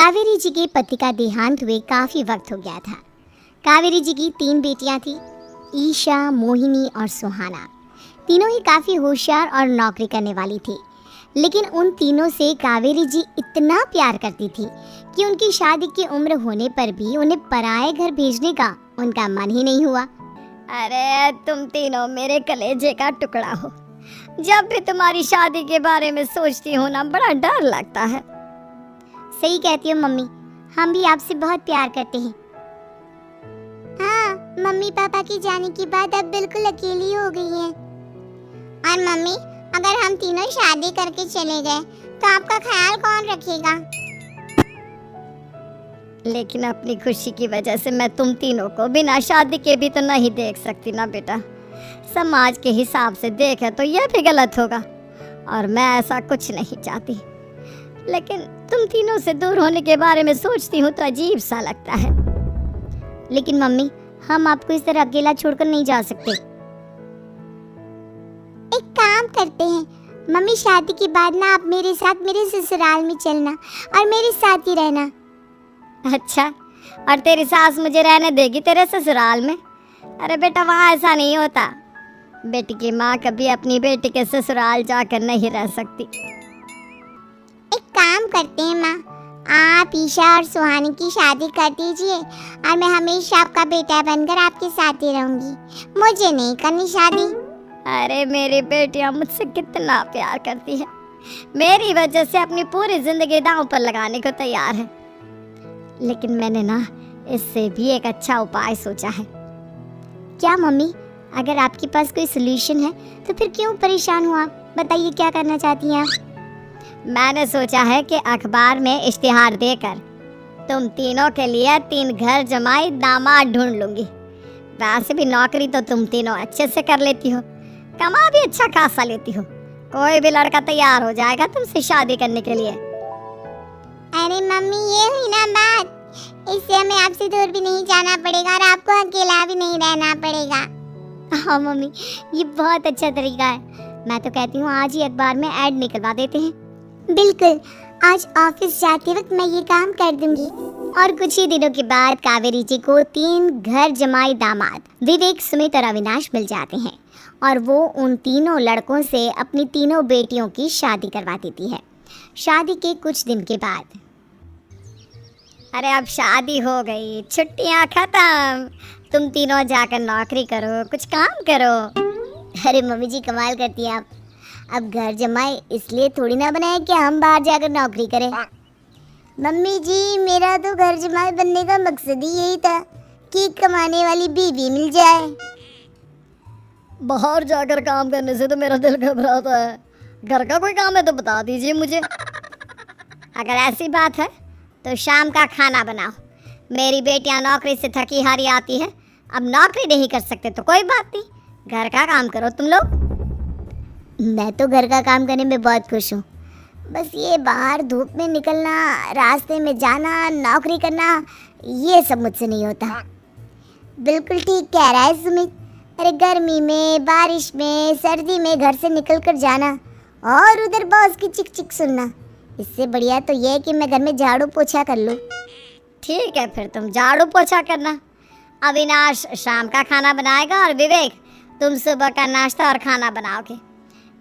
कावेरी जी के पति का देहांत हुए काफ़ी वक्त हो गया था। कावेरी जी की 3 बेटियां थीं, ईशा, मोहिनी और सुहाना। तीनों ही काफ़ी होशियार और नौकरी करने वाली थी। लेकिन उन तीनों से कावेरी जी इतना प्यार करती थी कि उनकी शादी की उम्र होने पर भी उन्हें पराए घर भेजने का उनका मन ही नहीं हुआ। अरे तुम तीनों मेरे कलेजे का टुकड़ा हो। जब भी तुम्हारी शादी के बारे में सोचती हूँ ना, बड़ा डर लगता है। सही कहती हो मम्मी, हम भी आपसे बहुत प्यार करते हैं। हाँ, मम्मी पापा की जाने के बाद अब बिल्कुल अकेली हो गई हैं। और मम्मी, अगर हम तीनों शादी करके चले गए तो आपका ख्याल कौन रखेगा? लेकिन अपनी खुशी की वजह से मैं तुम तीनों को बिना शादी के भी तो नहीं देख सकती ना बेटा। समाज के हिसाब से देखे तो यह भी गलत होगा और मैं ऐसा कुछ नहीं चाहती। लेकिन तुम तीनों से दूर होने के बारे में सोचती हूँ तो अजीब सा लगता है। लेकिन मम्मी, हम आपको इस तरह अकेला छोड़कर नहीं जा सकते। एक काम करते हैं मम्मी, शादी के बाद ना आप मेरे साथ मेरे ससुराल में चलना और मेरे साथ ही रहना। अच्छा, और तेरी सास मुझे रहने देगी तेरे ससुराल में? अरे बेटा, वहाँ ऐसा नहीं होता। बेटी की माँ कभी अपनी बेटी के ससुराल जाकर नहीं रह सकती। एक काम करते हैं माँ, आप ईशा और सुहानी की शादी कर दीजिए और मैं हमेशा आपका बेटा बनकर आपके साथ ही रहूंगी। मुझे नहीं करनी शादी। अरे मेरी बेटियाँ मुझसे कितना प्यार करती है, मेरी वजह से अपनी पूरी जिंदगी दांव पर लगाने को तैयार है। लेकिन मैंने ना इससे भी एक अच्छा उपाय सोचा है। क्या मम्मी? अगर आपके पास कोई सोल्यूशन है तो फिर क्यों परेशान हो आप? बताइए, क्या करना चाहती हैं आप? मैंने सोचा है कि अखबार में इश्तिहार देकर तुम तीनों के लिए 3 घर जमाई दामाद ढूंढ लूंगी। वैसे भी नौकरी तो तुम तीनों अच्छे से कर लेती हो, कमा भी अच्छा खासा लेती हो। कोई भी लड़का तैयार हो जाएगा तुमसे शादी करने के लिए। अरे मम्मी, ये हुई ना बात। इससे हमें आपसे दूर भी नहीं जाना पड़ेगा और आपको अकेला भी नहीं रहना पड़ेगा। हाँ मम्मी, ये बहुत अच्छा तरीका है। मैं तो कहती हूँ आज ही अखबार में ऐड निकलवा देते हैं। बिल्कुल, आज ऑफिस जाते वक्त मैं ये काम कर दूंगी। और कुछ ही दिनों के बाद कावेरी जी को 3 घर जमाई दामाद विवेक, सुमित और अविनाश मिल जाते हैं और वो उन तीनों लड़कों से अपनी तीनों बेटियों की शादी करवा देती है। शादी के कुछ दिन के बाद, अरे अब शादी हो गई, छुट्टियां खत्म, तुम तीनों जाकर नौकरी करो, कुछ काम करो। अरे मम्मी जी, कमाल करती हैं आप। अब घर जमाई इसलिए थोड़ी ना बनाए कि हम बाहर जाकर नौकरी करें। मम्मी जी, मेरा तो घर जमाई बनने का मकसद ही यही था कि कमाने वाली बीवी मिल जाए। बाहर जाकर काम करने से तो मेरा दिल घबराता है। घर का कोई काम है तो बता दीजिए मुझे। अगर ऐसी बात है तो शाम का खाना बनाओ। मेरी बेटियां नौकरी से थकी हारी आती है, अब नौकरी नहीं कर सकते तो कोई बात नहीं, घर का काम करो तुम लोग। मैं तो घर का काम करने में बहुत खुश हूँ। बस ये बाहर धूप में निकलना, रास्ते में जाना, नौकरी करना, ये सब मुझसे नहीं होता। बिल्कुल ठीक कह रहा है सुमित। अरे गर्मी में, बारिश में, सर्दी में घर से निकल कर जाना और उधर बॉस की चिक चिक सुनना, इससे बढ़िया तो ये है कि मैं घर में झाड़ू पोछा कर लूँ। ठीक है, फिर तुम झाड़ू पोछा करना। अविनाश शाम का खाना बनाएगा और विवेक तुम सुबह का नाश्ता और खाना बनाओगे।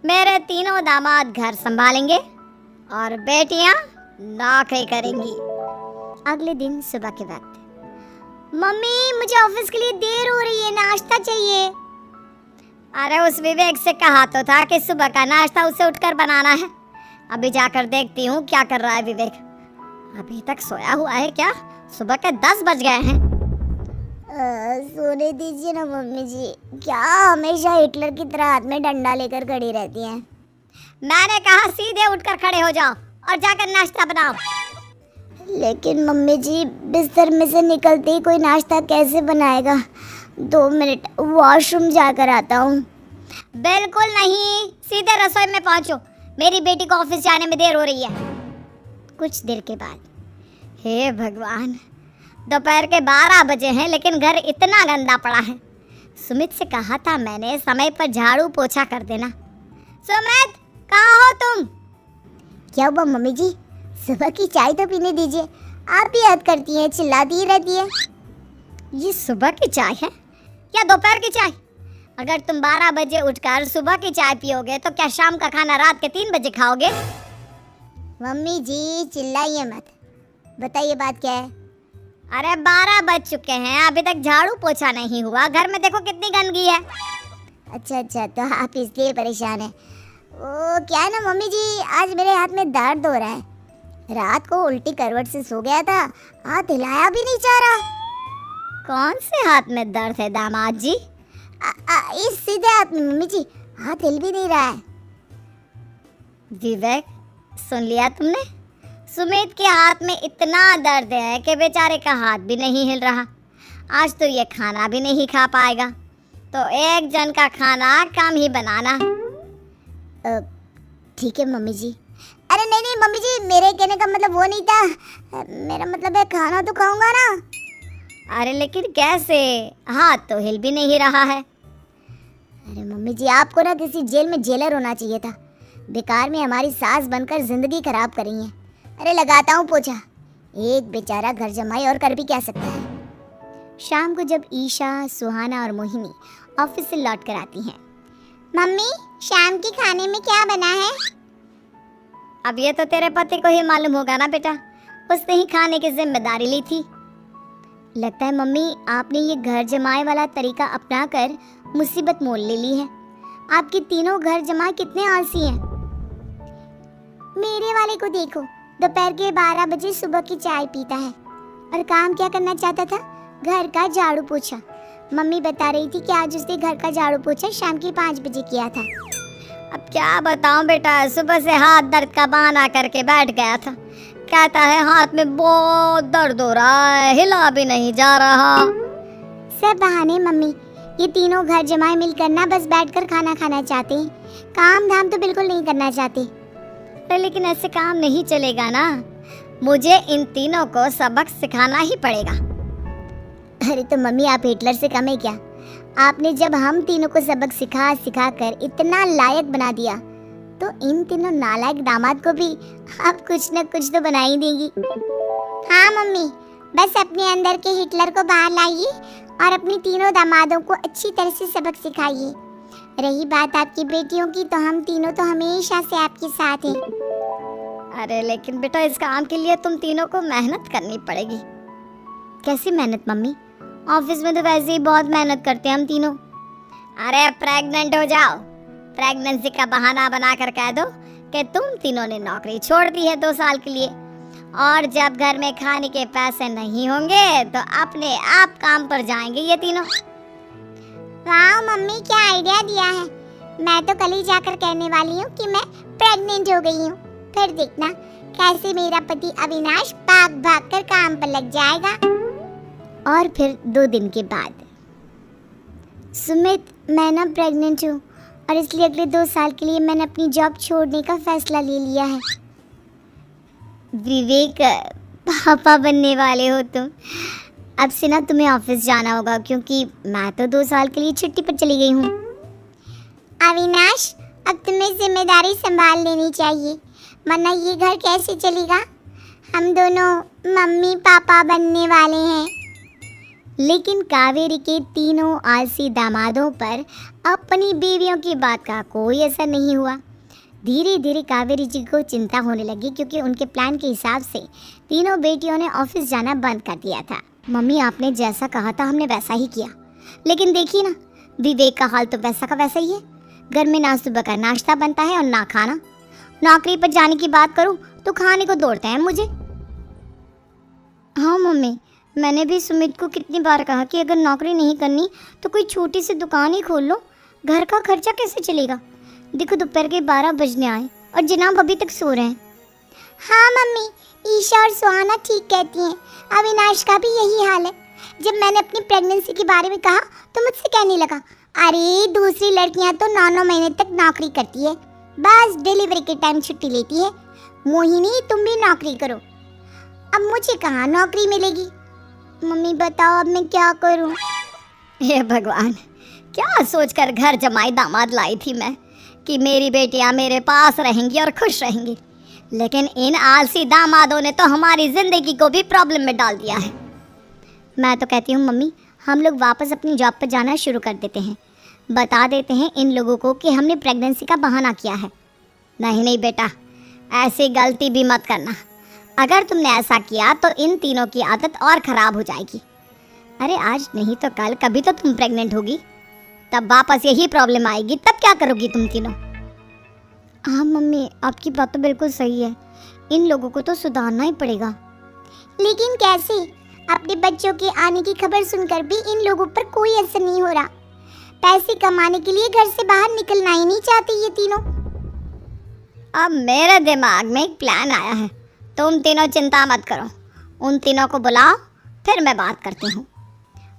मेरे तीनों दामाद घर संभालेंगे और बेटियां नौकरी करेंगी। अगले दिन सुबह के वक्त, मम्मी मुझे ऑफिस के लिए देर हो रही है, नाश्ता चाहिए। अरे उस विवेक से कहा तो था कि सुबह का नाश्ता उसे उठकर बनाना है। अभी जाकर देखती हूँ क्या कर रहा है विवेक। अभी तक सोया हुआ है क्या? सुबह के 10 बज गए हैं। सोने दीजिए ना मम्मी जी, क्या हमेशा हिटलर की तरह हाथ में डंडा लेकर खड़ी रहती हैं। मैंने कहा सीधे उठकर खड़े हो जाओ और जाकर नाश्ता बनाओ। लेकिन मम्मी जी, बिस्तर में से निकलते ही कोई नाश्ता कैसे बनाएगा? 2 मिनट, वॉशरूम जाकर आता हूँ। बिल्कुल नहीं, सीधे रसोई में पहुँचो, मेरी बेटी को ऑफिस जाने में देर हो रही है। कुछ देर के बाद, हे भगवान, दोपहर के 12 बजे हैं लेकिन घर इतना गंदा पड़ा है। सुमित से कहा था मैंने समय पर झाड़ू पोछा कर देना। सुमित, कहाँ हो तुम? क्या हुआ मम्मी जी? सुबह की चाय तो पीने दीजिए। आप ही याद करती हैं, चिल्लाती रहती है। ये सुबह की चाय है या दोपहर की चाय? अगर तुम 12 बजे उठकर सुबह की चाय पियोगे तो क्या शाम का खाना रात के 3 बजे खाओगे? मम्मी जी चिल्लाइए मत, बताइए बात क्या है। अरे 12 बज चुके हैं, अभी तक झाड़ू पोछा नहीं हुआ, घर में देखो कितनी गंदगी है। अच्छा, तो आप इसलिए परेशान हैं। ओ क्या है ना मम्मी जी, आज मेरे हाथ में दर्द हो रहा है। रात को उल्टी करवट से सो गया था, हाथ हिलाया भी नहीं जा रहा। कौन से हाथ में दर्द है दामाद जी? इस सीधे हाथ में मम्मी जी, हाथ हिल भी नहीं रहा है। विवेक, सुन लिया तुमने? सुमित के हाथ में इतना दर्द है कि बेचारे का हाथ भी नहीं हिल रहा। आज तो ये खाना भी नहीं खा पाएगा, तो एक जन का खाना कम ही बनाना। ठीक है मम्मी जी। अरे नहीं मम्मी जी, मेरे कहने का मतलब वो नहीं था, मेरा मतलब है खाना तो खाऊंगा ना। अरे लेकिन कैसे, हाथ तो हिल भी नहीं रहा है। अरे मम्मी जी, आपको ना किसी जेल में जेलर होना चाहिए था। बेकार में हमारी सास बनकर जिंदगी खराब करी है। अरे लगाता हूँ पोछा, एक बेचारा घर जमाई और कर भी क्या सकता है। शाम को जब ईशा, सुहाना और मोहिनी ऑफिस से लौट कर आती हैं, मम्मी शाम के खाने में क्या बना है? अब ये तो तेरे पति को ही मालूम होगा ना बेटा, उसने ही खाने की जिम्मेदारी ली थी। लगता है मम्मी आपने ये घर जमाए वाला तरीका अपनाकर मुसीबत मोल ले ली है। आपके तीनों घर जमाए कितने आलसी हैं। मेरे वाले को देखो, दोपहर के 12 बजे सुबह की चाय पीता है और काम क्या करना चाहता था? घर का झाड़ू पोछा। मम्मी बता रही थी कि आज उसने घर का झाड़ू पोछा शाम के 5 बजे किया था। अब क्या बताऊं बेटा, सुबह से हाथ दर्द का बहाना करके बैठ गया था। कहता है हाथ में बहुत दर्द हो रहा है, हिला भी नहीं जा रहा। सब बहाने मम्मी, ये तीनों घर जमाए मिलकर ना बस बैठकर खाना खाना चाहते हैं, काम धाम तो बिल्कुल नहीं करना चाहते। अरे लेकिन ऐसे काम नहीं चलेगा ना, मुझे इन तीनों को सबक सिखाना ही पड़ेगा। अरे तो मम्मी आप हिटलर से कम है क्या? आपने जब हम तीनों को सबक सिखा कर इतना लायक बना दिया, तो इन तीनों नालायक दामाद को भी आप कुछ न कुछ तो बना ही देंगी। हाँ मम्मी, बस अपने अंदर के हिटलर को बाहर लाइए और अपनी तीनों दामादों को अच्छी तरह से सबक सिखाइए। रही बात आपकी बेटियों की, तो हम तीनों तो हमेशा से आपके साथ हैं। अरे लेकिन बेटा, इस काम के लिए तुम तीनों को मेहनत करनी पड़ेगी। कैसी मेहनत मम्मी? ऑफिस में तो वैसे ही बहुत मेहनत करते हैं हम तीनों। अरे प्रेग्नेंट हो जाओ, प्रेगनेंसी का बहाना बनाकर कह दो कि तुम तीनों ने नौकरी छोड़ दी है 2 साल के लिए, और जब घर में खाने के पैसे नहीं होंगे तो अपने आप काम पर जाएंगे ये तीनों। वाह मम्मी, क्या आइडिया दिया है। मैं तो कल ही जाकर कहने वाली हूँ कि मैं प्रेग्नेंट हो गई हूँ। फिर देखना कैसे मेरा पति अविनाश भाग भाग कर काम पर लग जाएगा। और फिर 2 दिन के बाद, सुमित मैं ना प्रेग्नेंट हूँ और इसलिए अगले 2 साल के लिए मैंने अपनी जॉब छोड़ने का फैसला ले लिया है। विवेक, पापा बनने वाले हो तुम। अब से ना तुम्हें ऑफिस जाना होगा, क्योंकि मैं तो 2 साल के लिए छुट्टी पर चली गई हूँ। अविनाश, अब तुम्हें जिम्मेदारी संभाल लेनी चाहिए, वरना ये घर कैसे चलेगा। हम दोनों मम्मी पापा बनने वाले हैं। लेकिन कावेरी के तीनों आलसी दामादों पर अपनी बीवियों की बात का कोई असर नहीं हुआ। धीरे धीरे कावेरी जी को चिंता होने लगी, क्योंकि उनके प्लान के हिसाब से तीनों बेटियों ने ऑफिस जाना बंद कर दिया था। मम्मी आपने जैसा कहा था हमने वैसा ही किया, लेकिन देखिए ना, विवेक का हाल तो वैसा का वैसा ही है। घर में ना सुबह का नाश्ता बनता है और ना खाना। नौकरी पर जाने की बात करूं तो खाने को दौड़ते हैं मुझे। हाँ मम्मी, मैंने भी सुमित को कितनी बार कहा कि अगर नौकरी नहीं करनी तो कोई छोटी सी दुकान ही खोल लो, घर का खर्चा कैसे चलेगा। देखो दोपहर के 12 बजने आए और जनाब अभी तक सो रहे हैं। हाँ मम्मी, ईशा और सुहाना ठीक कहती हैं, अविनाश का भी यही हाल है। जब मैंने अपनी प्रेगनेंसी के बारे में कहा तो मुझसे कहने लगा, अरे दूसरी लड़कियां तो 9-9 महीने तक नौकरी करती है, बस डिलीवरी के टाइम छुट्टी लेती है। मोहिनी तुम भी नौकरी करो। अब मुझे कहाँ नौकरी मिलेगी। मम्मी बताओ अब मैं क्या करूँ। हे भगवान, क्या सोचकर घर जमाई दामाद लाई थी मैं कि मेरी बेटियां मेरे पास रहेंगी और खुश रहेंगी। लेकिन इन आलसी दामादों ने तो हमारी ज़िंदगी को भी प्रॉब्लम में डाल दिया है। मैं तो कहती हूँ मम्मी, हम लोग वापस अपनी जॉब पर जाना शुरू कर देते हैं। बता देते हैं इन लोगों को कि हमने प्रेगनेंसी का बहाना किया है। नहीं नहीं बेटा, ऐसी गलती भी मत करना। अगर तुमने ऐसा किया तो इन तीनों की आदत और ख़राब हो जाएगी। अरे आज नहीं तो कल कभी तो तुम प्रेग्नेंट होगी, तब वापस यही प्रॉब्लम आएगी। तब क्या करोगी तुम तीनों? हाँ मम्मी, आपकी बात तो बिल्कुल सही है। इन लोगों को तो सुधारना ही पड़ेगा। लेकिन कैसे? अपने बच्चों के आने की खबर सुनकर भी इन लोगों पर कोई असर नहीं हो रहा। पैसे कमाने के लिए घर से बाहर निकलना ही नहीं चाहते ये तीनों। अब मेरे दिमाग में एक प्लान आया है। तुम तीनों चिंता मत करो, उन तीनों को बुलाओ, फिर मैं बात करती हूँ।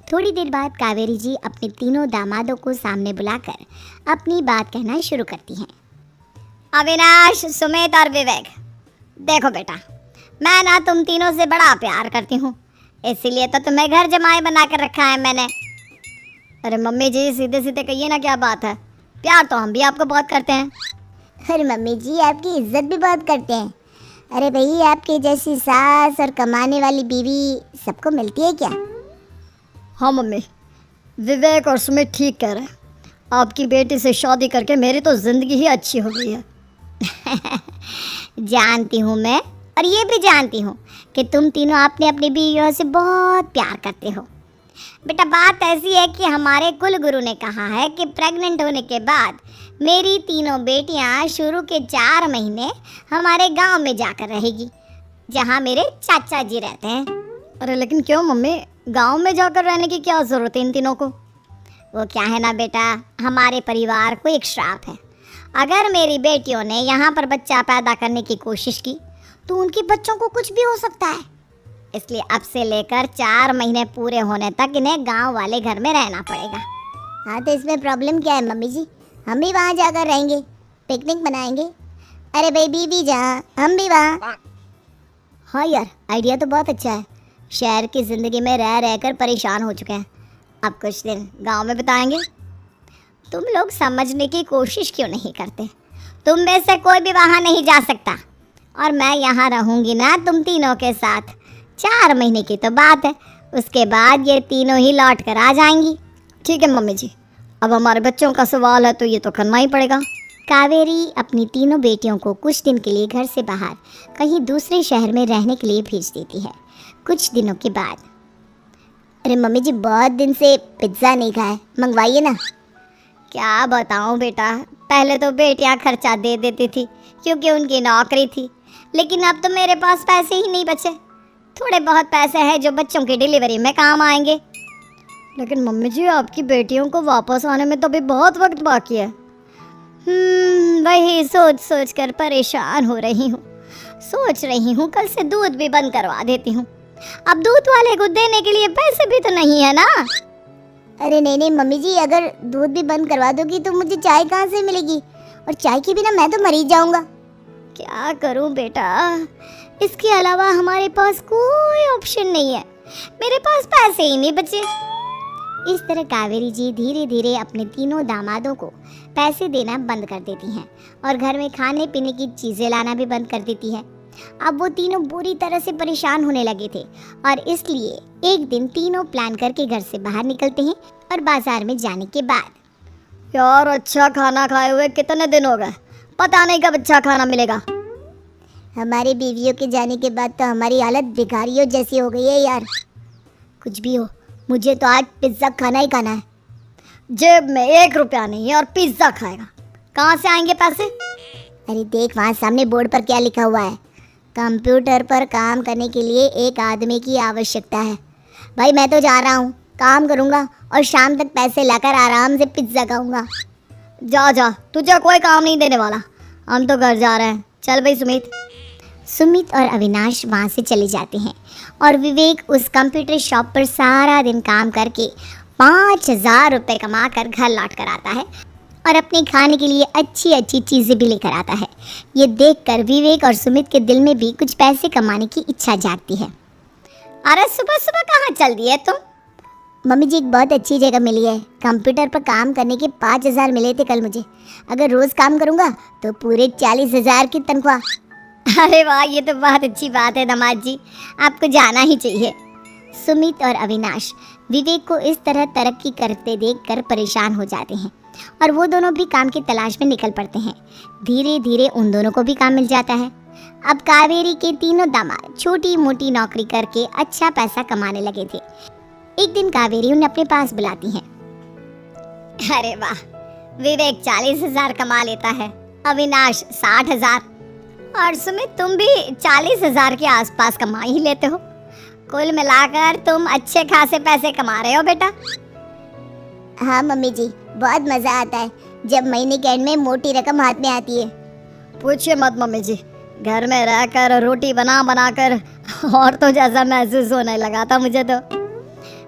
थोड़ी देर बाद कावेरी जी अपने तीनों दामादों को सामने बुलाकर अपनी बात कहना शुरू करती हैं। अविनाश, सुमित और विवेक, देखो बेटा, मैं ना तुम तीनों से बड़ा प्यार करती हूँ, इसीलिए तो तुम्हें घर जमाई बना कर रखा है मैंने। अरे मम्मी जी, सीधे सीधे कहिए ना, क्या बात है? प्यार तो हम भी आपको बहुत करते हैं। अरे मम्मी जी, आपकी इज्जत भी बहुत करते हैं। अरे भाई, आपके जैसी सास और कमाने वाली बीवी सबको मिलती है क्या? हाँ मम्मी, विवेक और सुमित ठीक कह रहे हैं। आपकी बेटी से शादी करके मेरी तो ज़िंदगी ही अच्छी हो गई है। जानती हूँ मैं, और ये भी जानती हूँ कि तुम तीनों अपनी अपनी बीवियों से बहुत प्यार करते हो। बेटा, बात ऐसी है कि हमारे कुल गुरु ने कहा है कि प्रेग्नेंट होने के बाद मेरी तीनों बेटियाँ शुरू के 4 महीने हमारे गांव में जाकर रहेगी, जहाँ मेरे चाचा जी रहते हैं। अरे लेकिन क्यों मम्मी, गांव में जाकर रहने की क्या ज़रूरत है इन तीनों को? वो क्या है ना बेटा, हमारे परिवार को एक श्राप है। अगर मेरी बेटियों ने यहाँ पर बच्चा पैदा करने की कोशिश की तो उनके बच्चों को कुछ भी हो सकता है। इसलिए अब से लेकर 4 महीने पूरे होने तक इन्हें गांव वाले घर में रहना पड़ेगा। हाँ तो इसमें प्रॉब्लम क्या है मम्मी जी? हम भी वहाँ जाकर रहेंगे, पिकनिक मनाएंगे। अरे भाई बीबी जहाँ, हम भी वहाँ। हाँ यार, आइडिया तो बहुत अच्छा है। शहर की ज़िंदगी में रह रहकर परेशान हो चुके हैं, अब कुछ दिन गांव में बिताएंगे। तुम लोग समझने की कोशिश क्यों नहीं करते? तुम में से कोई भी वहाँ नहीं जा सकता, और मैं यहाँ रहूँगी ना तुम तीनों के साथ। 4 महीने की तो बात है, उसके बाद ये तीनों ही लौट कर आ जाएंगी। ठीक है मम्मी जी, अब हमारे बच्चों का सवाल है तो ये तो करना ही पड़ेगा। कावेरी अपनी तीनों बेटियों को कुछ दिन के लिए घर से बाहर कहीं दूसरे शहर में रहने के लिए भेज देती है। कुछ दिनों के बाद, अरे मम्मी जी, बहुत दिन से पिज्ज़ा नहीं खाया, मंगवाइए ना। क्या बताऊं बेटा, पहले तो बेटियां खर्चा दे देती थी क्योंकि उनकी नौकरी थी, लेकिन अब तो मेरे पास पैसे ही नहीं बचे। थोड़े बहुत पैसे हैं जो बच्चों की डिलीवरी में काम आएंगे। लेकिन मम्मी जी, आपकी बेटियों को वापस आने में तो अभी बहुत वक्त बाकी है। वही सोच सोच कर परेशान हो रही हूँ। सोच रही हूँ कल से दूध भी बंद करवा देती हूँ। अब दूध वाले को देने के लिए पैसे भी तो नहीं है ना। अरे नहीं नहीं मम्मी जी, अगर दूध भी बंद करवा दोगी तो मुझे चाय कहाँ से मिलेगी? और चाय के बिना मैं तो मर ही जाऊंगा। क्या करूं बेटा, इसके अलावा हमारे पास कोई ऑप्शन नहीं है। मेरे पास पैसे ही नहीं बचे। इस तरह कावेरी जी धीरे धीरे अपने तीनों दामादों को पैसे देना बंद कर देती हैं और घर में खाने पीने की चीज़ें लाना भी बंद कर देती है। अब वो तीनों बुरी तरह से परेशान होने लगे थे, और इसलिए एक दिन तीनों प्लान करके घर से बाहर निकलते हैं। और बाजार में जाने के बाद, यार अच्छा खाना खाए हुए कितने दिन हो गए, पता नहीं कब अच्छा खाना मिलेगा। हमारी बीवियों के जाने के बाद तो हमारी हालत भिखारियों जैसी हो गई है यार। कुछ भी हो, मुझे तो आज पिज्ज़ा खाना ही खाना है। जेब में 1 रुपया नहीं है और पिज्ज़ा खाएगा, कहाँ से आएंगे पैसे? अरे देख, वहाँ सामने बोर्ड पर क्या लिखा हुआ है? कंप्यूटर पर काम करने के लिए एक आदमी की आवश्यकता है। भाई मैं तो जा रहा हूँ, काम करूँगा और शाम तक पैसे लाकर आराम से पिज्ज़ा खाऊंगा। जा जा, तुझे कोई काम नहीं देने वाला, हम तो घर जा रहे हैं। चल भाई सुमित। सुमित और अविनाश वहाँ से चले जाते हैं और विवेक उस कंप्यूटर शॉप पर सारा दिन काम करके 5,000 रुपये कमा कर घर लौट कर आता है और अपने खाने के लिए अच्छी अच्छी चीज़ें भी लेकर आता है। ये देखकर विवेक और सुमित के दिल में भी कुछ पैसे कमाने की इच्छा जागती है। अरे सुबह सुबह कहाँ चल दी है तुम? मम्मी जी, एक बहुत अच्छी जगह मिली है। कंप्यूटर पर काम करने के 5,000 मिले थे कल मुझे। अगर रोज़ काम करूँगा तो पूरे 40,000 की तनख्वाह। अरे वाह, ये तो बहुत अच्छी बात है दामाद जी, आपको जाना ही चाहिए। सुमित और अविनाश विवेक को इस तरह तरक्की करते देखकर परेशान हो जाते हैं और वो दोनों भी काम की तलाश में निकल पड़ते हैं। धीरे धीरे उन दोनों को भी काम मिल जाता है। अब कावेरी के तीनों दामाद छोटी मोटी नौकरी करके अच्छा पैसा कमाने लगे थे। एक दिन कावेरी उन्हें अपने पास बुलाती है। अरे वाह, विवेक 40,000 कमा लेता है, अविनाश 60,000 और सुमित तुम भी 40,000 के आसपास कमा ही लेते हो। कुल मिलाकर तुम अच्छे खासे पैसे कमा रहे हो बेटा। हाँ मम्मी जी, बहुत मज़ा आता है जब महीने के एंड में मोटी रकम हाथ में आती है। पूछिए मत मम्मी जी, घर में रहकर रोटी बना बना कर और तो जैसा महसूस होने लगा था मुझे तो।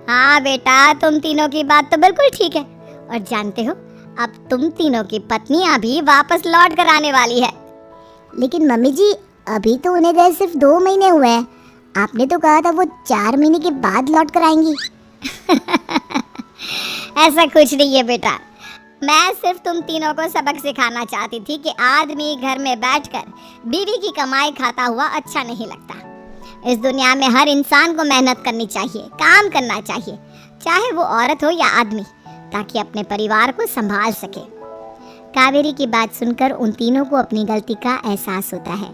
हाँ बेटा, तुम तीनों की बात तो बिल्कुल ठीक है। और जानते हो, अब तुम तीनों की पत्नियां भी वापस लौट कर आने वाली है। लेकिन मम्मी जी, अभी तो उन्हें गए सिर्फ 2 महीने हुए हैं। आपने तो कहा था वो 4 महीने के बाद लौट कर आएंगी। ऐसा कुछ नहीं है बेटा, मैं सिर्फ तुम तीनों को सबक सिखाना चाहती थी कि आदमी घर में बैठकर बीवी की कमाई खाता हुआ अच्छा नहीं लगता। इस दुनिया में हर इंसान को मेहनत करनी चाहिए, काम करना चाहिए, चाहे वो औरत हो या आदमी, ताकि अपने परिवार को संभाल सके। कावेरी की बात सुनकर उन तीनों को अपनी गलती का एहसास होता है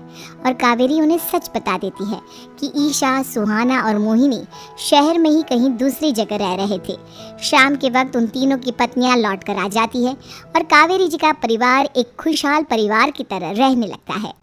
और कावेरी उन्हें सच बता देती है कि ईशा, सुहाना और मोहिनी शहर में ही कहीं दूसरी जगह रह रहे थे। शाम के वक्त उन तीनों की पत्नियां लौट कर आ जाती है और कावेरी जी का परिवार एक खुशहाल परिवार की तरह रहने लगता है।